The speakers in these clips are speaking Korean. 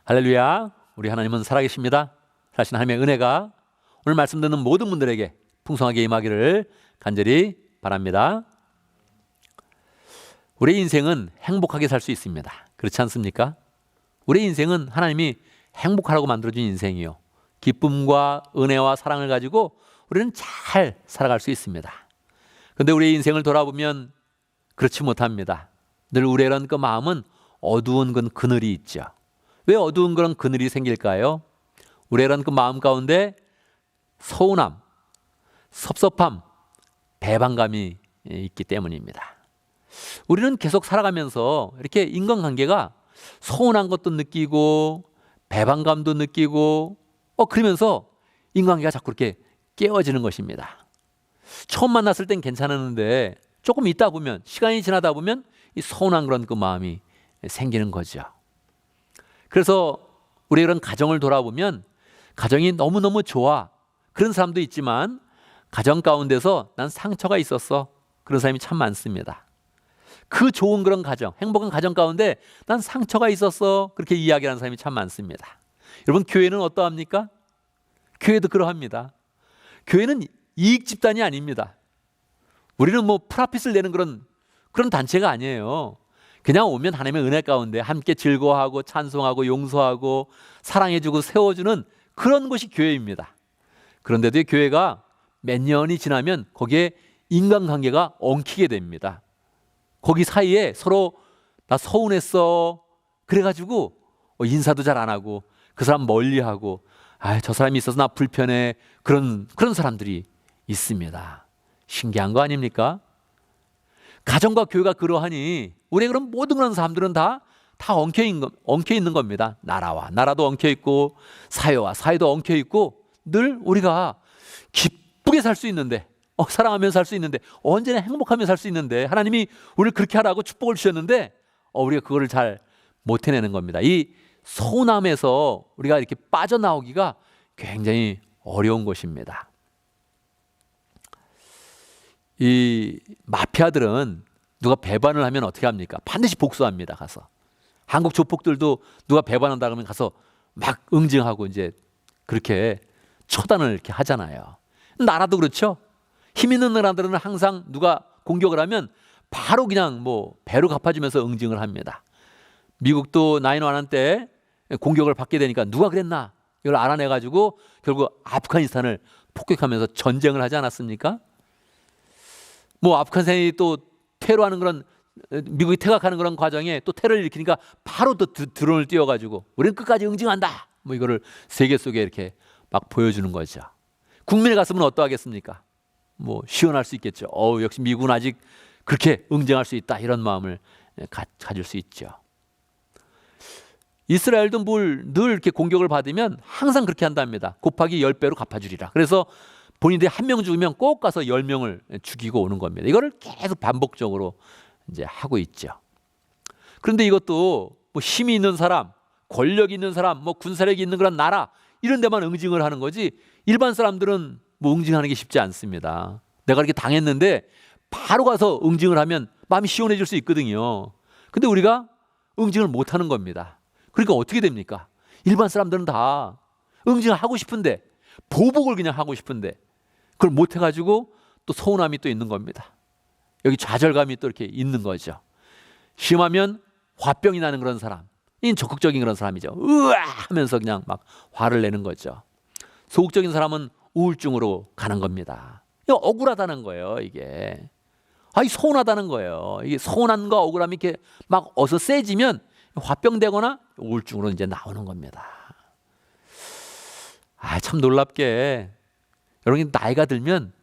할렐루야. 우리 하나님은 살아계십니다. 사실 하나님의 은혜가 오늘 말씀 듣는 모든 분들에게 풍성하게 임하기를 간절히 바랍니다. 우리 인생은 행복하게 살 수 있습니다. 그렇지 않습니까? 우리 인생은 하나님이 행복하라고 만들어준 인생이요, 기쁨과 은혜와 사랑을 가지고 우리는 잘 살아갈 수 있습니다. 그런데 우리 인생을 돌아보면 그렇지 못합니다. 늘 우리의 이런 그 마음은 어두운 그늘이 있죠. 왜 어두운 그런 그늘이 생길까요? 우리의 이런 그 마음 가운데 서운함, 섭섭함, 배반감이 있기 때문입니다. 우리는 계속 살아가면서 이렇게 인간관계가 서운한 것도 느끼고 배반감도 느끼고 그러면서 인간관계가 자꾸 이렇게 깨어지는 것입니다. 처음 만났을 땐 괜찮았는데 조금 있다 보면, 시간이 지나다 보면 이 서운한 그런 그 마음이 생기는 거죠. 그래서 우리 이런 가정을 돌아보면 가정이 너무너무 좋아, 그런 사람도 있지만 가정 가운데서 난 상처가 있었어, 그런 사람이 참 많습니다. 그 좋은 그런 가정, 행복한 가정 가운데 난 상처가 있었어, 그렇게 이야기하는 사람이 참 많습니다. 여러분, 교회는 어떠합니까? 교회도 그러합니다. 교회는 이익 집단이 아닙니다. 우리는 프라핏을 내는 그런 단체가 아니에요. 그냥 오면 하나님의 은혜 가운데 함께 즐거워하고 찬송하고 용서하고 사랑해주고 세워주는 그런 곳이 교회입니다. 그런데도 교회가 몇 년이 지나면 거기에 인간관계가 엉키게 됩니다. 거기 사이에 서로 나 서운했어 그래가지고 인사도 잘 안 하고 그 사람 멀리하고, 저 사람이 있어서 나 불편해, 그런 사람들이 있습니다. 신기한 거 아닙니까? 가정과 교회가 그러하니 우리 그런 모든 그런 사람들은 다 엉켜 있는 겁니다. 나라도 엉켜 있고 사회와 사회도 엉켜 있고, 늘 우리가 기쁘게 살 수 있는데, 사랑하며 살 수 있는데, 언제나 행복하며 살 수 있는데, 하나님이 우리를 그렇게 하라고 축복을 주셨는데 우리가 그거를 잘 못 해내는 겁니다. 이 서운함에서 우리가 이렇게 빠져나오기가 굉장히 어려운 것입니다. 이 마피아들은 누가 배반을 하면 어떻게 합니까? 반드시 복수합니다. 가서 한국 조폭들도 누가 배반한다 그러면 가서 막 응징하고 이제 그렇게 처단을 이렇게 하잖아요. 나라도 그렇죠. 힘 있는 나라들은 항상 누가 공격을 하면 바로 그냥 배로 갚아주면서 응징을 합니다. 미국도 9/11 때 공격을 받게 되니까 누가 그랬나 이걸 알아내가지고 결국 아프가니스탄을 폭격하면서 전쟁을 하지 않았습니까? 아프간산이 또 테러하는 그런, 미국이 퇴각하는 그런 과정에 또 테러를 일으키니까 바로 또 드론을 띄워가지고 우리는 끝까지 응징한다, 이거를 세계 속에 이렇게 막 보여주는 거죠. 국민의 가슴은 어떠하겠습니까? 시원할 수 있겠죠. 역시 미국은 아직 그렇게 응징할 수 있다, 이런 마음을 가질 수 있죠. 이스라엘도 늘 이렇게 공격을 받으면 항상 그렇게 한답니다. 곱하기 10배로 갚아주리라. 그래서 본인들이 한 명 죽으면 꼭 가서 10명을 죽이고 오는 겁니다. 이거를 계속 반복적으로 이제 하고 있죠. 그런데 이것도 힘이 있는 사람, 권력이 있는 사람, 군사력이 있는 그런 나라, 이런 데만 응징을 하는 거지, 일반 사람들은 응징하는 게 쉽지 않습니다. 내가 이렇게 당했는데 바로 가서 응징을 하면 마음이 시원해질 수 있거든요. 근데 우리가 응징을 못 하는 겁니다. 그러니까 어떻게 됩니까? 일반 사람들은 다 응징을 하고 싶은데, 보복을 그냥 하고 싶은데 그걸 못 해가지고 또 서운함이 또 있는 겁니다. 여기 좌절감이 또 이렇게 있는 거죠. 심하면 화병이 나는 그런 사람, 이 적극적인 그런 사람이죠. 으아 하면서 그냥 막 화를 내는 거죠. 소극적인 사람은 우울증으로 가는 겁니다. 이거 억울하다는 거예요. 이게 서운하다는 거예요. 이게 서운함과 억울함이 이렇게 막 어서 세지면 화병되거나 우울증으로 이제 나오는 겁니다. 참 놀랍게 여러분, 나이가 들면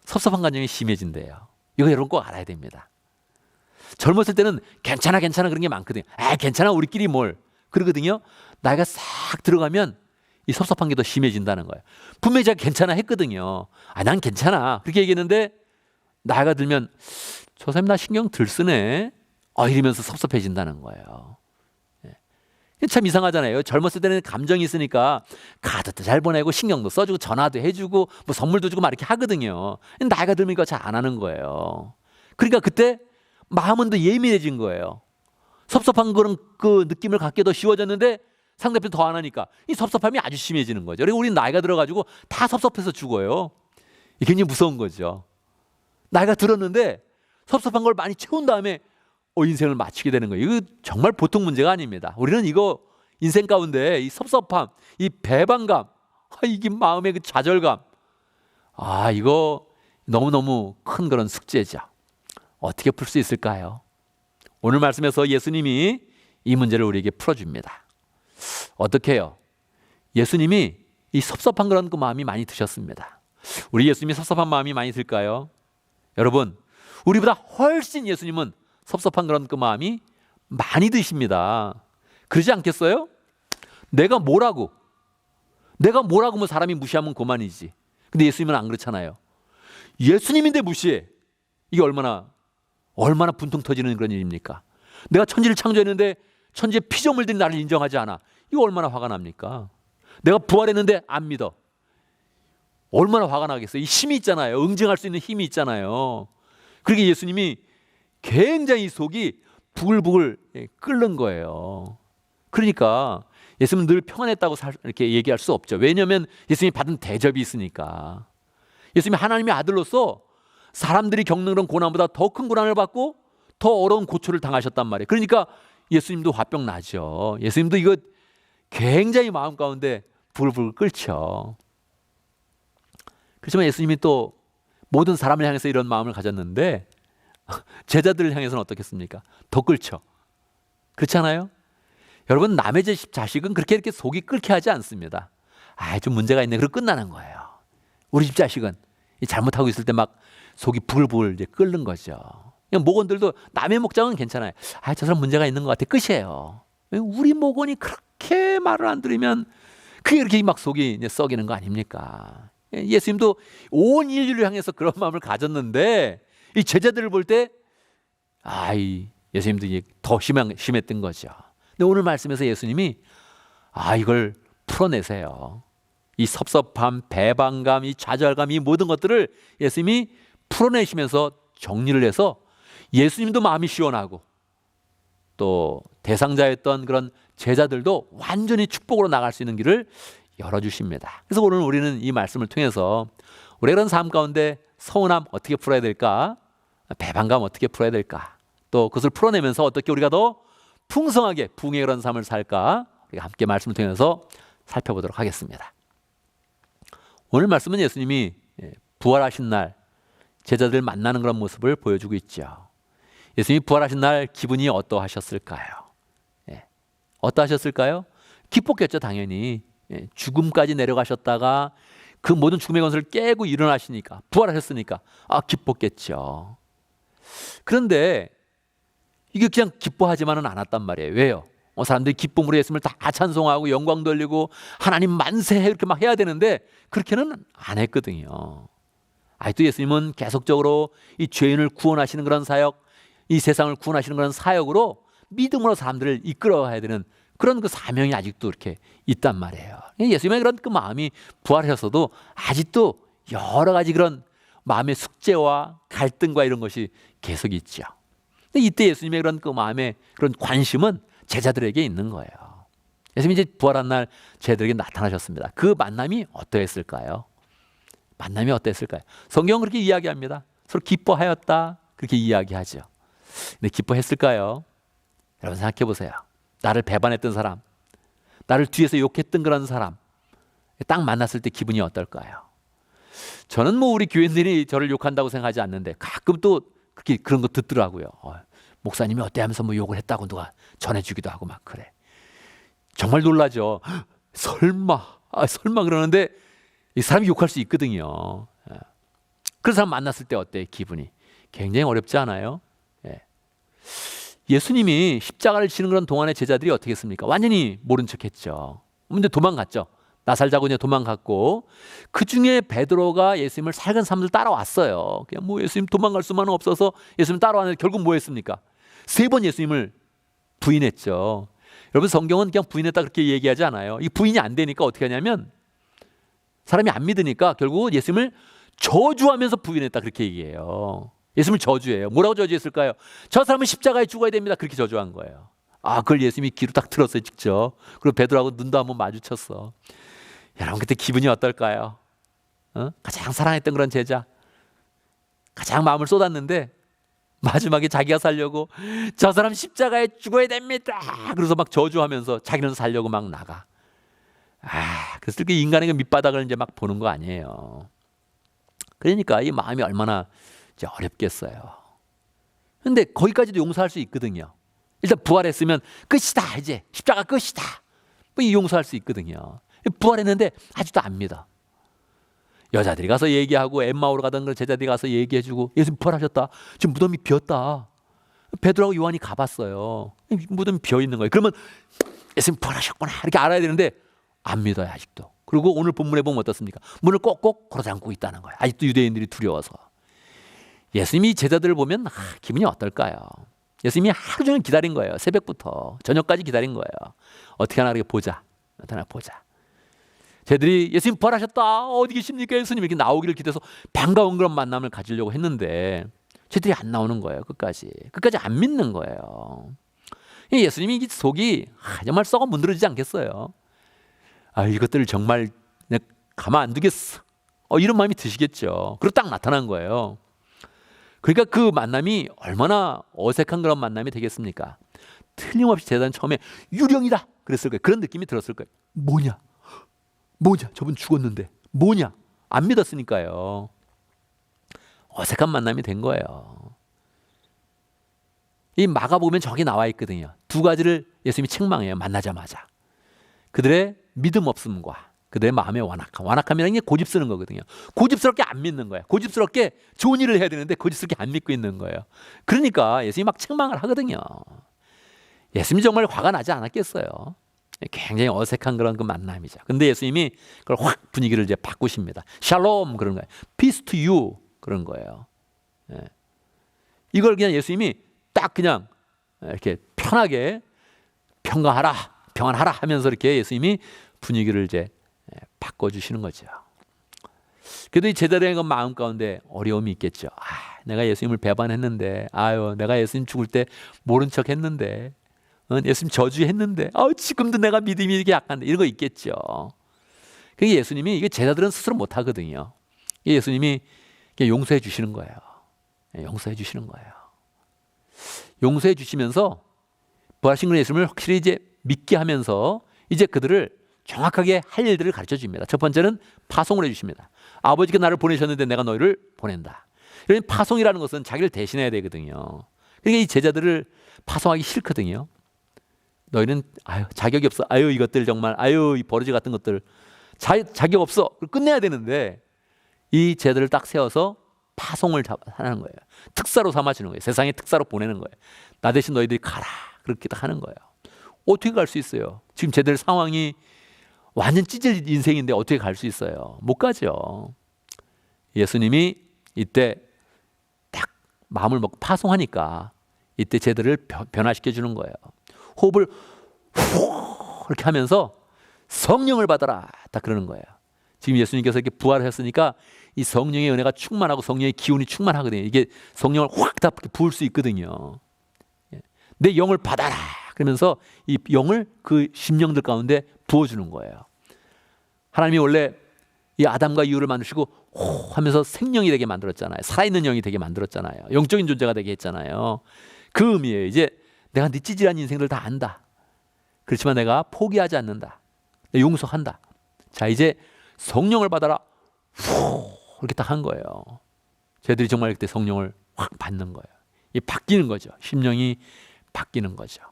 섭섭한 감정이 심해진대요. 이거 여러분 꼭 알아야 됩니다. 젊었을 때는 괜찮아 그런 게 많거든요. 괜찮아 우리끼리 뭘 그러거든요. 나이가 싹 들어가면 이 섭섭한 게 더 심해진다는 거예요. 분명히 제가 괜찮아 했거든요. 난 괜찮아 그렇게 얘기했는데 나이가 들면 저 사람이 나 신경 덜 쓰네 이러면서 섭섭해진다는 거예요. 참 이상하잖아요. 젊었을 때는 감정이 있으니까 카드도 잘 보내고 신경도 써주고 전화도 해주고 선물도 주고 막 이렇게 하거든요. 나이가 들으니까 잘 안 하는 거예요. 그러니까 그때 마음은 더 예민해진 거예요. 섭섭한 그런 그 느낌을 갖게 더 쉬워졌는데 상대편 더 안 하니까 이 섭섭함이 아주 심해지는 거죠. 그리고 우리는 나이가 들어가지고 다 섭섭해서 죽어요. 이게 굉장히 무서운 거죠. 나이가 들었는데 섭섭한 걸 많이 채운 다음에 인생을 마치게 되는 거예요. 이거 정말 보통 문제가 아닙니다. 우리는 이거 인생 가운데 이 섭섭함, 이 배반감, 이게 마음의 그 좌절감, 이거 너무너무 큰 그런 숙제죠. 어떻게 풀 수 있을까요? 오늘 말씀에서 예수님이 이 문제를 우리에게 풀어줍니다. 어떻게 해요? 예수님이 이 섭섭한 그런 그 마음이 많이 드셨습니다. 우리 예수님이 섭섭한 마음이 많이 들까요? 여러분, 우리보다 훨씬 예수님은 섭섭한 그런 그 마음이 많이 드십니다. 그러지 않겠어요? 내가 뭐라고 뭐 사람이 무시하면 그만이지. 근데 예수님은 안 그렇잖아요. 예수님인데 무시해. 이게 얼마나 분통 터지는 그런 일입니까? 내가 천지를 창조했는데 천지의 피조물들이 나를 인정하지 않아. 이거 얼마나 화가 납니까? 내가 부활했는데 안 믿어. 얼마나 화가 나겠어요. 이 힘이 있잖아요. 응징할 수 있는 힘이 있잖아요. 그러게 예수님이 굉장히 속이 부글부글 끓는 거예요. 그러니까 예수님은 늘 평안했다고 이렇게 얘기할 수 없죠. 왜냐하면 예수님이 받은 대접이 있으니까. 예수님이 하나님의 아들로서 사람들이 겪는 그런 고난보다 더 큰 고난을 받고 더 어려운 고초를 당하셨단 말이에요. 그러니까 예수님도 화병 나죠. 예수님도 이거 굉장히 마음 가운데 부글부글 끓죠. 그렇지만 예수님이 또 모든 사람을 향해서 이런 마음을 가졌는데 제자들을 향해서는 어떻겠습니까? 더 끓죠. 그렇지 않아요? 여러분, 남의 자식은 그렇게 이렇게 속이 끓게 하지 않습니다. 좀 문제가 있네. 그러고 끝나는 거예요. 우리 집 자식은 잘못하고 있을 때 막 속이 부글부글 이제 끓는 거죠. 모건들도 남의 목장은 괜찮아요. 저 사람 문제가 있는 것 같아. 끝이에요. 우리 모건이 그렇게 말을 안 들으면 그게 이렇게 막 속이 이제 썩이는 거 아닙니까? 예수님도 온 인류를 향해서 그런 마음을 가졌는데 이 제자들을 볼 때 예수님도 이제 더 심했던 거죠. 근데 오늘 말씀에서 예수님이 이걸 풀어내세요. 이 섭섭함, 배반감, 이 좌절감, 이 모든 것들을 예수님이 풀어내시면서 정리를 해서 예수님도 마음이 시원하고 또 대상자였던 그런 제자들도 완전히 축복으로 나갈 수 있는 길을 열어주십니다. 그래서 오늘 우리는 이 말씀을 통해서 우리의 그런 삶 가운데 서운함 어떻게 풀어야 될까? 배반감 어떻게 풀어야 될까? 또 그것을 풀어내면서 어떻게 우리가 더 풍성하게 부흥의 그런 삶을 살까? 우리가 함께 말씀을 통해서 살펴보도록 하겠습니다. 오늘 말씀은 예수님이 부활하신 날 제자들 만나는 그런 모습을 보여주고 있죠. 예수님이 부활하신 날 기분이 어떠하셨을까요? 어떠하셨을까요? 기뻤겠죠, 당연히. 죽음까지 내려가셨다가 그 모든 죽음의 권세를 깨고 일어나시니까, 부활하셨으니까 기뻤겠죠. 그런데 이게 그냥 기뻐하지만은 않았단 말이에요. 왜요? 사람들이 기쁨으로 예수님을 다 찬송하고 영광 돌리고 하나님 만세 이렇게 막 해야 되는데 그렇게는 안 했거든요. 또 예수님은 계속적으로 이 죄인을 구원하시는 그런 사역, 이 세상을 구원하시는 그런 사역으로 믿음으로 사람들을 이끌어가야 되는 그런 그 사명이 아직도 이렇게 있단 말이에요. 예수님의 그런 그 마음이 부활하셨어도 아직도 여러 가지 그런 마음의 숙제와 갈등과 이런 것이 계속 있죠. 근데 이때 예수님의 그런 그 마음의 그런 관심은 제자들에게 있는 거예요. 예수님이 이제 부활한 날 제자들에게 나타나셨습니다. 그 만남이 어떠했을까요? 만남이 어땠을까요? 성경은 그렇게 이야기합니다. 서로 기뻐하였다 그렇게 이야기하죠. 근데 기뻐했을까요? 여러분 생각해 보세요. 나를 배반했던 사람, 나를 뒤에서 욕했던 그런 사람 딱 만났을 때 기분이 어떨까요? 저는 우리 교인들이 저를 욕한다고 생각하지 않는데 가끔 또 그렇게 그런 거 듣더라고요. 목사님이 어때 하면서 욕을 했다고 누가 전해주기도 하고 막 그래. 정말 놀라죠. 설마 그러는데 이 사람이 욕할 수 있거든요. 그런 사람 만났을 때 어때요? 기분이 굉장히 어렵지 않아요? 예수님이 십자가를 지는 그런 동안의 제자들이 어떻게 했습니까? 완전히 모른 척했죠. 근데 도망갔죠. 나 살자고 이제 도망갔고 그 중에 베드로가 예수님을 살간 사람들 따라왔어요. 그냥 예수님 도망갈 수만은 없어서 예수님 따라왔는데 결국 뭐 했습니까? 3번 예수님을 부인했죠. 여러분 성경은 그냥 부인했다 그렇게 얘기하지 않아요. 이 부인이 안 되니까 어떻게 하냐면 사람이 안 믿으니까 결국 예수님을 저주하면서 부인했다 그렇게 얘기해요. 예수님을 저주해요. 뭐라고 저주했을까요? 저 사람은 십자가에 죽어야 됩니다. 그렇게 저주한 거예요. 그걸 예수님이 귀로 딱 들었어요, 직접. 그리고 베드로하고 눈도 한번 마주쳤어. 여러분 그때 기분이 어떨까요? 가장 사랑했던 그런 제자, 가장 마음을 쏟았는데 마지막에 자기가 살려고 저 사람 십자가에 죽어야 됩니다. 그래서 막 저주하면서 자기는 살려고 막 나가. 그래서 이렇게 인간의 그 밑바닥을 이제 막 보는 거 아니에요. 그러니까 이 마음이 얼마나 이제 어렵겠어요. 근데 거기까지도 용서할 수 있거든요. 일단 부활했으면 끝이다, 이제 십자가 끝이다, 뭐 이 용서할 수 있거든요. 부활했는데 아직도 안 믿어. 여자들이 가서 얘기하고 엠마오로 가던 그 제자들이 가서 얘기해주고 예수님 부활하셨다, 지금 무덤이 비었다. 베드로하고 요한이 가봤어요. 무덤이 비어 있는 거예요. 그러면 예수님 부활하셨구나 이렇게 알아야 되는데 안 믿어요, 아직도. 그리고 오늘 본문에 보면 어떻습니까? 문을 꼭꼭 걸어잠그고 있다는 거예요. 아직도 유대인들이 두려워서. 예수님이 제자들을 보면 기분이 어떨까요? 예수님이 하루 종일 기다린 거예요. 새벽부터 저녁까지 기다린 거예요. 어떻게 하나 이렇게 보자. 나타나 보자. 쟤들이 예수님 부활하셨다, 어디 계십니까 예수님, 이렇게 나오기를 기대해서 반가운 그런 만남을 가지려고 했는데 쟤들이 안 나오는 거예요. 끝까지 안 믿는 거예요. 예수님이 속이 정말 썩어 문드러지지 않겠어요? 이것들을 정말 가만 안 두겠어, 이런 마음이 드시겠죠. 그리고 딱 나타난 거예요. 그러니까 그 만남이 얼마나 어색한 그런 만남이 되겠습니까? 틀림없이 제자는 처음에 유령이다 그랬을 거예요. 그런 느낌이 들었을 거예요. 뭐냐 저분 죽었는데 뭐냐, 안 믿었으니까요. 어색한 만남이 된 거예요. 이 마가복음에 저기 나와 있거든요. 두 가지를 예수님이 책망해요. 만나자마자 그들의 믿음 없음과 그들의 마음의 완악함이라는 게 고집 쓰는 거거든요. 고집스럽게 안 믿는 거예요. 고집스럽게 좋은 일을 해야 되는데 고집스럽게 안 믿고 있는 거예요. 그러니까 예수님이 막 책망을 하거든요. 예수님이 정말 화가 나지 않았겠어요? 굉장히 어색한 그런 그 만남이죠. 근데 예수님이 그걸 확 분위기를 이제 바꾸십니다. 샬롬 그런 거예요. Peace to you 그런 거예요. 이걸 그냥 예수님이 딱 그냥 이렇게 편하게 평안하라 하면서 이렇게 예수님이 분위기를 이제 바꿔주시는 거죠. 그래도 이 제자들의 그 마음 가운데 어려움이 있겠죠. 내가 예수님을 배반했는데, 내가 예수님 죽을 때 모른 척 했는데, 예수님 저주했는데, 지금도 내가 믿음이 이렇게 약한데, 이런 거 있겠죠. 그게 예수님이, 이게 제자들은 스스로 못 하거든요. 예수님이 용서해 주시는 거예요. 용서해 주시는 거예요. 용서해 주시면서 부활하신 그 예수님을 확실히 이제 믿게 하면서 이제 그들을 정확하게 할 일들을 가르쳐 줍니다. 첫 번째는 파송을 해주십니다. 아버지가 나를 보내셨는데 내가 너희를 보낸다. 이런 파송이라는 것은 자기를 대신해야 되거든요. 그러니까 이 제자들을 파송하기 싫거든요. 너희는 자격이 없어. 이것들 정말 이 버러지 같은 것들 자격 없어. 끝내야 되는데 이 제자들을 딱 세워서 파송을 하는 거예요. 특사로 삼아주는 거예요. 세상에 특사로 보내는 거예요. 나 대신 너희들이 가라. 그렇게 딱 하는 거예요. 어떻게 갈 수 있어요? 지금 제자들 상황이 완전 찢을 인생인데 어떻게 갈 수 있어요? 못 가죠. 예수님이 이때 딱 마음을 먹고 파송하니까 이때 제자들을 변화시켜 주는 거예요. 호흡을 후 이렇게 하면서 성령을 받아라 딱 그러는 거예요. 지금 예수님께서 이렇게 부활했으니까 이 성령의 은혜가 충만하고 성령의 기운이 충만하거든요. 이게 성령을 확 다 부을 수 있거든요. 내 영을 받아라 그러면서 이 영을 그 심령들 가운데 부어주는 거예요. 하나님이 원래 이 아담과 이후를 만드시고 호 하면서 생명이 되게 만들었잖아요. 살아있는 영이 되게 만들었잖아요. 영적인 존재가 되게 했잖아요. 그 의미예요. 이제 내가 네 찌질한 인생들 다 안다. 그렇지만 내가 포기하지 않는다. 내가 용서한다. 자 이제 성령을 받아라. 후 이렇게 딱 한 거예요. 저희들이 정말 그때 성령을 확 받는 거예요. 이 바뀌는 거죠. 심령이 바뀌는 거죠.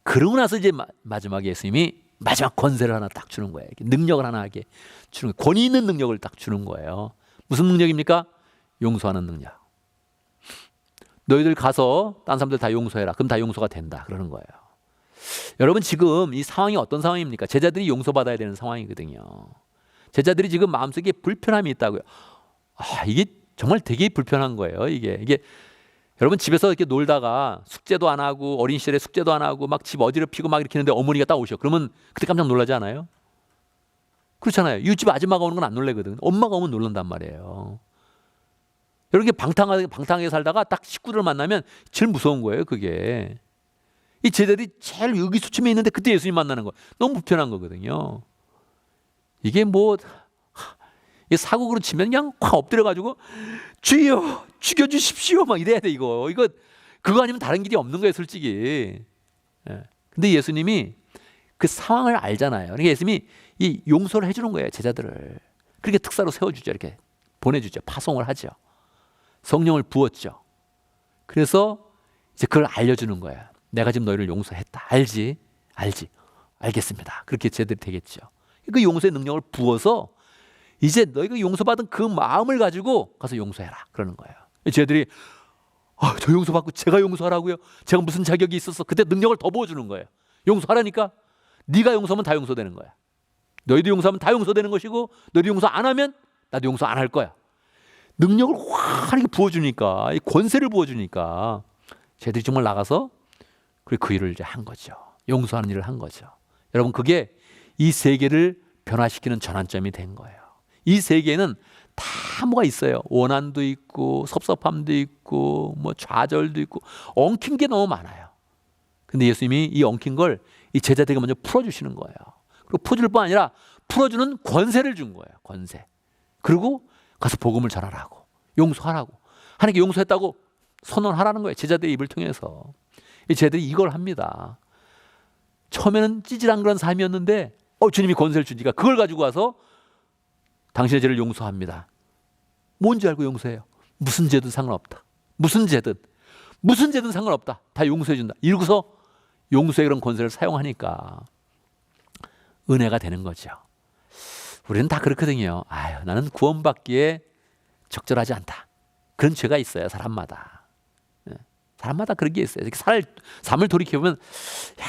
그러고 나서 이제 마지막에 예수님이 마지막 권세를 하나 딱 주는 거예요. 능력을 하나 하게 주는 거예요. 권위 있는 능력을 딱 주는 거예요. 무슨 능력입니까? 용서하는 능력. 너희들 가서 딴 사람들 다 용서해라. 그럼 다 용서가 된다. 그러는 거예요. 여러분 지금 이 상황이 어떤 상황입니까? 제자들이 용서받아야 되는 상황이거든요. 제자들이 지금 마음속에 불편함이 있다고요. 이게 정말 되게 불편한 거예요. 이게 여러분 집에서 이렇게 놀다가 숙제도 안 하고 어린 시절에 숙제도 안 하고 막 집 어지럽히고 막 이렇게 했는데 어머니가 딱 오셔. 그러면 그때 깜짝 놀라지 않아요? 그렇잖아요. 이웃집 아줌마가 오는 건 안 놀래거든. 엄마가 오면 놀란단 말이에요. 이렇게 방탕하게 살다가 딱 식구를 만나면 제일 무서운 거예요. 그게. 이 제자들이 제일 의기소침해 있는데 그때 예수님 만나는 거 너무 불편한 거거든요. 이게 뭐 사고로 치면 그냥 확 엎드려가지고 주여 죽여주십시오 막 이래야 돼. 이거 그거 아니면 다른 길이 없는 거예요 솔직히. 근데 예수님이 그 상황을 알잖아요. 그러니까 예수님이 이 용서를 해주는 거예요 제자들을. 그렇게 특사로 세워주죠. 이렇게 보내주죠. 파송을 하죠. 성령을 부었죠. 그래서 이제 그걸 알려주는 거예요. 내가 지금 너희를 용서했다. 알지? 알겠습니다. 그렇게 제자들이 되겠죠. 그 용서의 능력을 부어서 이제 너희가 용서받은 그 마음을 가지고 가서 용서해라 그러는 거예요. 제자들이 저 용서받고 제가 용서하라고요? 제가 무슨 자격이 있어서? 그때 능력을 더 부어주는 거예요. 용서하라니까. 네가 용서하면 다 용서되는 거야. 너희도 용서하면 다 용서되는 것이고 너희도 용서 안 하면 나도 용서 안 할 거야. 능력을 환하게 부어주니까, 권세를 부어주니까 쟤들이 정말 나가서 그 일을 이제 한 거죠. 용서하는 일을 한 거죠. 여러분 그게 이 세계를 변화시키는 전환점이 된 거예요. 이 세계에는 다 뭐가 있어요. 원한도 있고 섭섭함도 있고 뭐 좌절도 있고 엉킨 게 너무 많아요. 근데 예수님이 이 엉킨 걸 이 제자들에게 먼저 풀어주시는 거예요. 그리고 풀어줄 뿐 아니라 풀어주는 권세를 준 거예요. 권세. 그리고 가서 복음을 전하라고, 용서하라고, 하나님께 용서했다고 선언하라는 거예요. 제자들의 입을 통해서. 이 제자들이 이걸 합니다. 처음에는 찌질한 그런 삶이었는데 주님이 권세를 주니까 그걸 가지고 와서 당신의 죄를 용서합니다. 뭔지 알고 용서해요. 무슨 죄든 상관없다. 무슨 죄든 상관없다. 다 용서해 준다. 이러고서 용서의 그런 권세를 사용하니까 은혜가 되는 거죠. 우리는 다 그렇거든요. 나는 구원받기에 적절하지 않다. 그런 죄가 있어요. 사람마다 그런 게 있어요. 삶을 돌이켜보면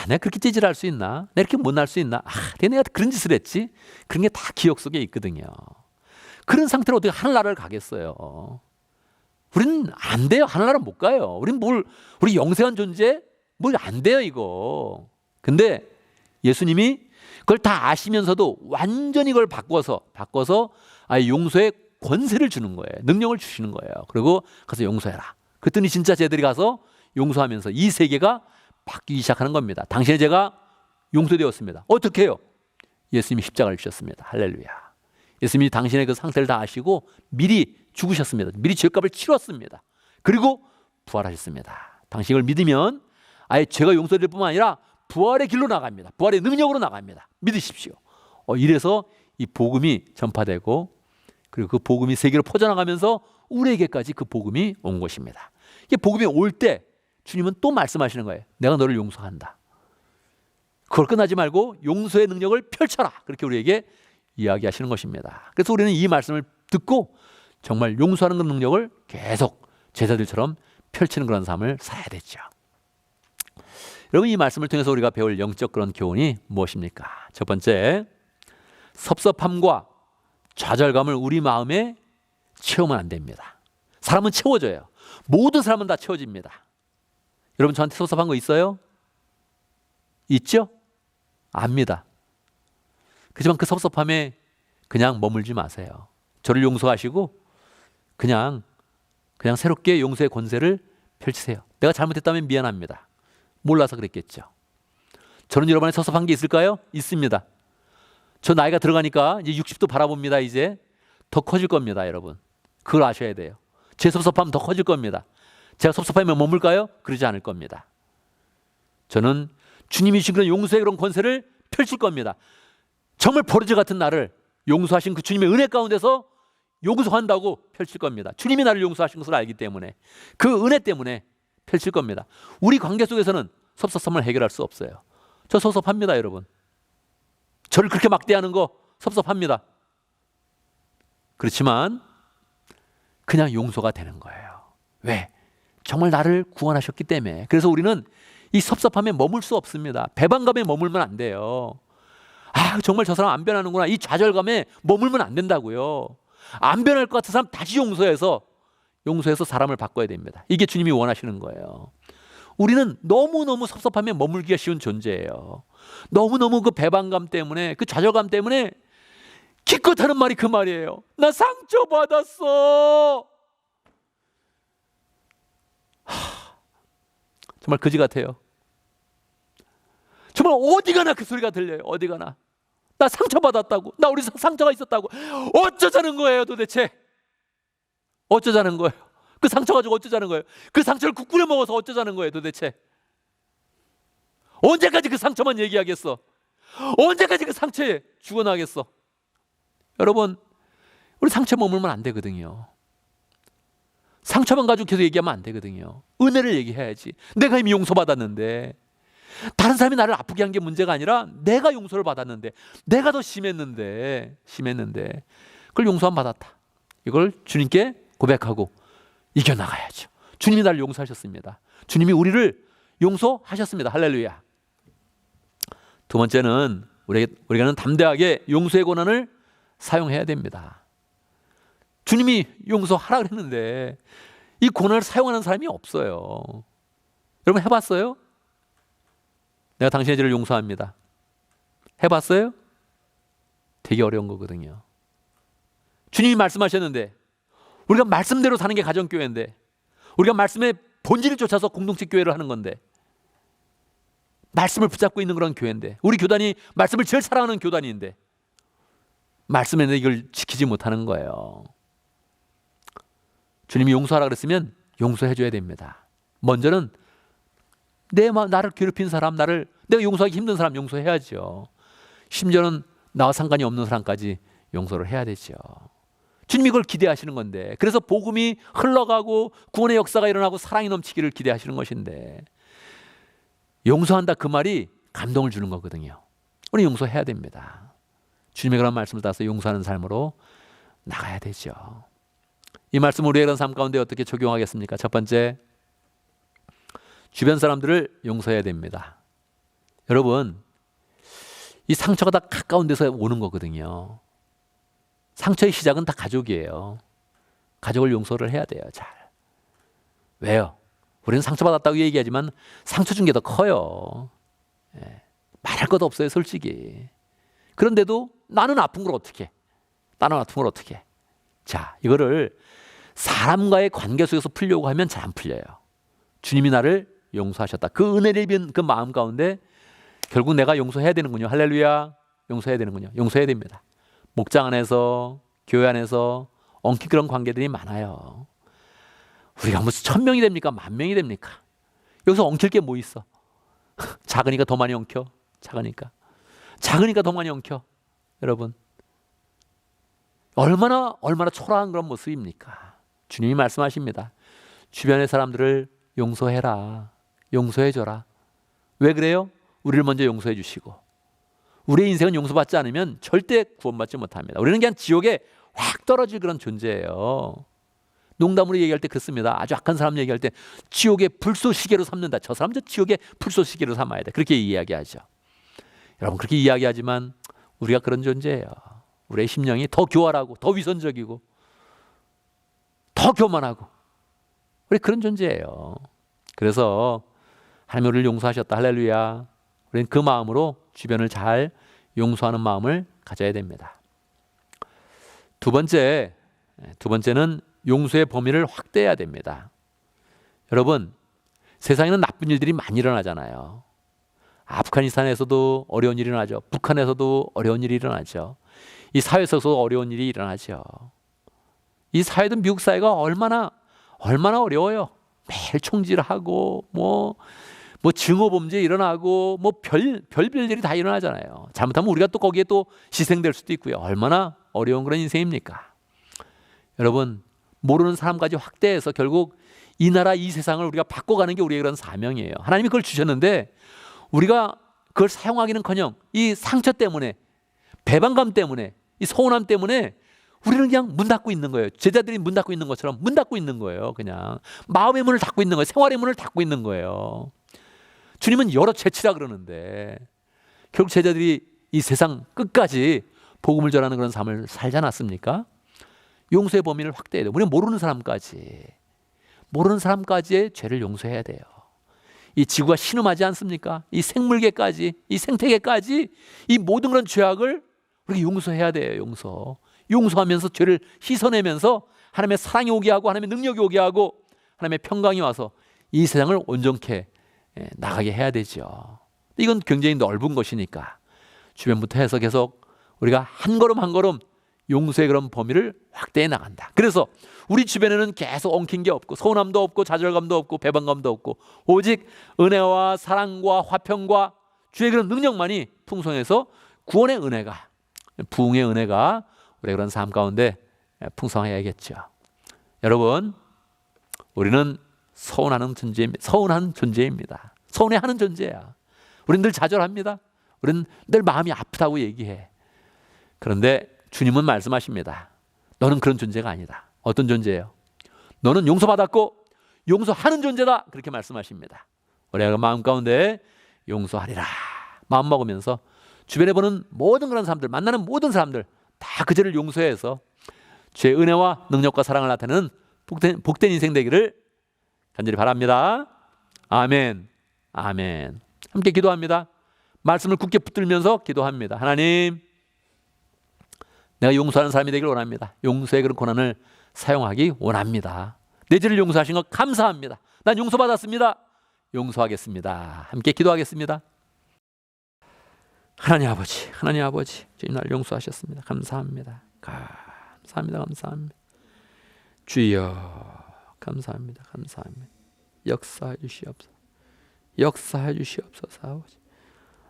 내가 그렇게 찌질할 수 있나? 내가 이렇게 못날 수 있나? 내가 그런 짓을 했지? 그런 게 다 기억 속에 있거든요. 그런 상태로 어떻게 하늘나라를 가겠어요? 우리는 안 돼요. 하늘나라 못 가요. 우리 영생한 존재? 안 돼요 이거. 근데 예수님이 그걸 다 아시면서도 완전히 그걸 바꿔서 용서의 권세를 주는 거예요. 능력을 주시는 거예요. 그리고 가서 용서해라. 그랬더니 진짜 쟤들이 가서 용서하면서 이 세계가 바뀌기 시작하는 겁니다. 당신의 죄가 용서되었습니다. 어떻게 해요? 예수님이 십자가를 지셨습니다. 할렐루야. 예수님이 당신의 그 상태를 다 아시고 미리 죽으셨습니다. 미리 죄값을 치렀습니다. 그리고 부활하셨습니다. 당신 이걸 믿으면 아예 죄가 용서될 뿐만 아니라 부활의 길로 나갑니다. 부활의 능력으로 나갑니다. 믿으십시오. 이래서 이 복음이 전파되고 그리고 그 복음이 세계로 퍼져나가면서 우리에게까지 그 복음이 온 것입니다. 이게 복음이 올 때 주님은 또 말씀하시는 거예요. 내가 너를 용서한다. 그걸 끝나지 말고 용서의 능력을 펼쳐라. 그렇게 우리에게 이야기하시는 것입니다. 그래서 우리는 이 말씀을 듣고 정말 용서하는 그 능력을 계속 제자들처럼 펼치는 그런 삶을 살아야 되죠. 여러분 이 말씀을 통해서 우리가 배울 영적 그런 교훈이 무엇입니까? 첫 번째, 섭섭함과 좌절감을 우리 마음에 채우면 안 됩니다. 사람은 채워져요. 모든 사람은 다 채워집니다. 여러분 저한테 섭섭한 거 있어요? 있죠? 압니다. 그렇지만 그 섭섭함에 그냥 머물지 마세요. 저를 용서하시고 그냥 새롭게 용서의 권세를 펼치세요. 내가 잘못했다면 미안합니다. 몰라서 그랬겠죠. 저는 여러분의 섭섭한 게 있을까요? 있습니다. 저 나이가 들어가니까 이제 60도 바라봅니다. 이제 더 커질 겁니다. 여러분 그걸 아셔야 돼요. 제 섭섭함 더 커질 겁니다. 제가 섭섭하면 머물까요? 그러지 않을 겁니다. 저는 주님이 주신 그런 용서의 그런 권세를 펼칠 겁니다. 정말 버러지 같은 나를 용서하신 그 주님의 은혜 가운데서 용서한다고 펼칠 겁니다. 주님이 나를 용서하신 것을 알기 때문에 그 은혜 때문에 펼칠 겁니다. 우리 관계 속에서는 섭섭함을 해결할 수 없어요. 저 섭섭합니다. 여러분 저를 그렇게 막대하는 거 섭섭합니다. 그렇지만 그냥 용서가 되는 거예요. 왜? 정말 나를 구원하셨기 때문에. 그래서 우리는 이 섭섭함에 머물 수 없습니다. 배반감에 머물면 안 돼요. 정말 저 사람 안 변하는구나. 이 좌절감에 머물면 안 된다고요. 안 변할 것 같은 사람 다시 용서해서 사람을 바꿔야 됩니다. 이게 주님이 원하시는 거예요. 우리는 너무너무 섭섭함에 머물기가 쉬운 존재예요. 너무너무 그 배반감 때문에 그 좌절감 때문에 기껏 하는 말이 그 말이에요. 나 상처받았어. 정말 그지 같아요. 정말 어디 가나 그 소리가 들려요. 어디 가나. 나 상처받았다고. 나 우리 상처가 있었다고. 어쩌자는 거예요 도대체. 어쩌자는 거예요. 그 상처 가지고 어쩌자는 거예요. 그 상처를 국 끓여 먹어서 어쩌자는 거예요 도대체. 언제까지 그 상처만 얘기하겠어. 언제까지 그 상처에 죽어나겠어. 여러분, 우리 상처 머물면 안 되거든요. 상처만 가지고 계속 얘기하면 안 되거든요. 은혜를 얘기해야지. 내가 이미 용서받았는데, 다른 사람이 나를 아프게 한 게 문제가 아니라 내가 용서를 받았는데, 내가 더 심했는데 그걸 용서함 받았다. 이걸 주님께 고백하고 이겨나가야죠. 주님이 나를 용서하셨습니다. 주님이 우리를 용서하셨습니다. 할렐루야. 두 번째는 우리가는 담대하게 용서의 권한을 사용해야 됩니다. 주님이 용서하라 그랬는데 이 권한을 사용하는 사람이 없어요. 여러분 해봤어요? 내가 당신의 죄를 용서합니다. 해봤어요? 되게 어려운 거거든요. 주님이 말씀하셨는데, 우리가 말씀대로 사는 게 가정교회인데, 우리가 말씀의 본질을 쫓아서 공동체 교회를 하는 건데, 말씀을 붙잡고 있는 그런 교회인데, 우리 교단이 말씀을 제일 사랑하는 교단인데 말씀에 이걸 지키지 못하는 거예요. 주님이 용서하라 그랬으면 용서해 줘야 됩니다. 먼저는 나를 괴롭힌 사람, 내가 용서하기 힘든 사람 용서해야죠. 심지어는 나와 상관이 없는 사람까지 용서를 해야 되죠. 주님이 그걸 기대하시는 건데, 그래서 복음이 흘러가고 구원의 역사가 일어나고 사랑이 넘치기를 기대하시는 것인데, 용서한다 그 말이 감동을 주는 거거든요. 우리 용서해야 됩니다. 주님의 그런 말씀을 따라서 용서하는 삶으로 나가야 되죠. 이 말씀 우리의 그런 삶 가운데 어떻게 적용하겠습니까? 첫 번째, 주변 사람들을 용서해야 됩니다. 여러분, 이 상처가 다 가까운 데서 오는 거거든요. 상처의 시작은 다 가족이에요. 가족을 용서를 해야 돼요. 잘. 왜요? 우리는 상처받았다고 얘기하지만 상처 준 게 더 커요. 말할 것도 없어요 솔직히. 그런데도 나는 아픈 걸 어떻게 해? 자, 이거를 사람과의 관계 속에서 풀려고 하면 잘 안 풀려요. 주님이 나를 용서하셨다. 그 은혜를 입은 그 마음 가운데 결국 내가 용서해야 되는군요. 할렐루야. 용서해야 되는군요. 용서해야 됩니다. 목장 안에서, 교회 안에서 엉킨 그런 관계들이 많아요. 우리가 무슨 1000명이 됩니까? 10,000명이 됩니까? 여기서 엉킬 게 뭐 있어? 작으니까 더 많이 엉켜. 작으니까 더 많이 엉켜. 여러분, 얼마나 초라한 그런 모습입니까? 주님이 말씀하십니다. 주변의 사람들을 용서해라. 용서해줘라. 왜 그래요? 우리를 먼저 용서해 주시고, 우리의 인생은 용서받지 않으면 절대 구원받지 못합니다. 우리는 그냥 지옥에 확 떨어질 그런 존재예요. 농담으로 얘기할 때 그렇습니다. 아주 악한 사람 얘기할 때 지옥의 불쏘시개로 삼는다. 저 사람 저 지옥의 불쏘시개로 삼아야 돼. 그렇게 이야기하죠. 여러분, 그렇게 이야기하지만 우리가 그런 존재예요. 우리의 심령이 더 교활하고 더 위선적이고 더 교만하고, 우리 그런 존재예요. 그래서 하나님 우리를 용서하셨다. 할렐루야. 우리는 그 마음으로 주변을 잘 용서하는 마음을 가져야 됩니다. 두 번째는 용서의 범위를 확대해야 됩니다. 여러분, 세상에는 나쁜 일들이 많이 일어나잖아요. 아프가니스탄에서도 어려운 일이 일어나죠. 북한에서도 어려운 일이 일어나죠. 이 사회에서도 어려운 일이 일어나죠. 이 사회도 미국 사회가 얼마나 어려워요. 매일 총질하고 뭐 증오범죄 일어나고 별일들이 다 일어나잖아요. 잘못하면 우리가 또 거기에 또 희생될 수도 있고요. 얼마나 어려운 그런 인생입니까? 여러분, 모르는 사람까지 확대해서 결국 이 나라 이 세상을 우리가 바꿔가는 게 우리의 그런 사명이에요. 하나님이 그걸 주셨는데 우리가 그걸 사용하기는커녕 이 상처 때문에, 배반감 때문에, 이 서운함 때문에 우리는 그냥 문 닫고 있는 거예요. 제자들이 문 닫고 있는 것처럼 문 닫고 있는 거예요. 그냥 마음의 문을 닫고 있는 거예요. 생활의 문을 닫고 있는 거예요. 주님은 열어 제치라 그러는데 결국 제자들이 이 세상 끝까지 복음을 전하는 그런 삶을 살지 않았습니까? 용서의 범위를 확대해야 돼요. 우리는 모르는 사람까지의 죄를 용서해야 돼요. 이 지구가 신음하지 않습니까? 이 생물계까지, 이 생태계까지 이 모든 그런 죄악을 우리가 용서해야 돼요. 용서하면서 죄를 씻어내면서 하나님의 사랑이 오게 하고 하나님의 능력이 오게 하고 하나님의 평강이 와서 이 세상을 온전케 나가게 해야 되죠. 이건 굉장히 넓은 것이니까 주변부터 해서 계속 우리가 한 걸음 한 걸음 용서의 그런 범위를 확대해 나간다. 그래서 우리 주변에는 계속 엉킨 게 없고 서운함도 없고 좌절감도 없고 배반감도 없고 오직 은혜와 사랑과 화평과 주의 그런 능력만이 풍성해서 구원의 은혜가, 부흥의 은혜가 우리의 그런 삶 가운데 풍성해야겠죠. 여러분, 우리는 서운한 존재입니다. 서운해하는 존재야. 우리는 늘 좌절합니다. 우리는 늘 마음이 아프다고 얘기해. 그런데 주님은 말씀하십니다. 너는 그런 존재가 아니다. 어떤 존재예요? 너는 용서받았고 용서하는 존재다. 그렇게 말씀하십니다. 우리가 마음 가운데 용서하리라 마음 먹으면서 주변에 보는 모든 그런 사람들, 만나는 모든 사람들 다 그 죄를 용서해서 주의 은혜와 능력과 사랑을 나타내는 복된 인생 되기를 간절히 바랍니다. 아멘. 아멘. 함께 기도합니다. 말씀을 굳게 붙들면서 기도합니다. 하나님, 내가 용서하는 사람이 되기를 원합니다. 용서의 그런 권한을 사용하기 원합니다. 내 죄를 용서하신 것 감사합니다. 난 용서받았습니다. 용서하겠습니다. 함께 기도하겠습니다. 하나님 아버지, 주님 날 용서하셨습니다. 감사합니다. 감사합니다. 주여, 감사합니다. 역사해 주시옵소서.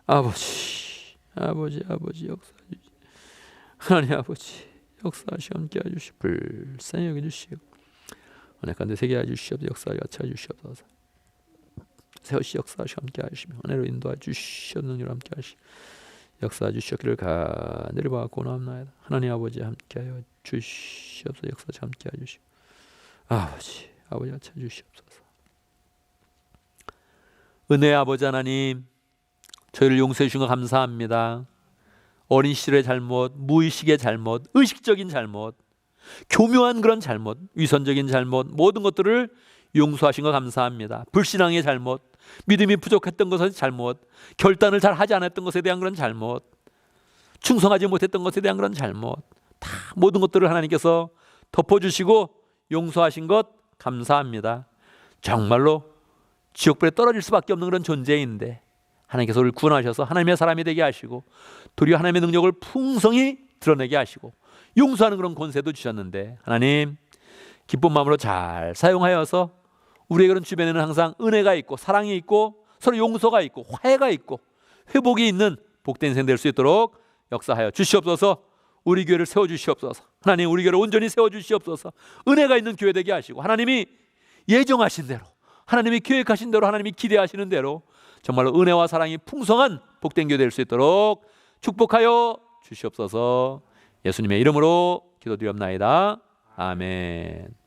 아버지 역사해 주시옵소서. 하나님 아버지, 역사하시고 함께 해주시고 불쌍히 여겨주시고 은혜 가운데 새게 해주시옵소서. 역사하여 같이 해주시옵소서. 세우시 역사하시고 함께 하시며 은혜로 인도해 주시옵소서. 능력으로 함께 하시고 역사해 주시옵기를 간절히 바라고 원합나이다. 하나님 아버지 함께하여 주시옵소서. 역사하시고 함께 해주시고 아버지 같이 해주시옵소서. 은혜의 아버지 하나님, 저희를 용서해 주신 거 감사합니다. 어린 시절의 잘못, 무의식의 잘못, 의식적인 잘못, 교묘한 그런 잘못, 위선적인 잘못, 모든 것들을 용서하신 거 감사합니다. 불신앙의 잘못, 믿음이 부족했던 것의 잘못, 결단을 잘 하지 않았던 것에 대한 그런 잘못, 충성하지 못했던 것에 대한 그런 잘못, 다 모든 것들을 하나님께서 덮어주시고 용서하신 것 감사합니다. 정말로 지옥불에 떨어질 수밖에 없는 그런 존재인데 하나님께서 우리를 구원하셔서 하나님의 사람이 되게 하시고 도리어 하나님의 능력을 풍성히 드러내게 하시고 용서하는 그런 권세도 주셨는데 하나님, 기쁜 마음으로 잘 사용하여서 우리의 그런 주변에는 항상 은혜가 있고 사랑이 있고 서로 용서가 있고 화해가 있고 회복이 있는 복된 인생 될 수 있도록 역사하여 주시옵소서. 우리 교회를 세워주시옵소서. 하나님, 우리 교회를 온전히 세워주시옵소서. 은혜가 있는 교회 되게 하시고 하나님이 예정하신 대로, 하나님이 계획하신 대로, 하나님이 기대하시는 대로 정말로 은혜와 사랑이 풍성한 복된 교회 될 수 있도록 축복하여 주시옵소서. 예수님의 이름으로 기도드리옵나이다. 아멘.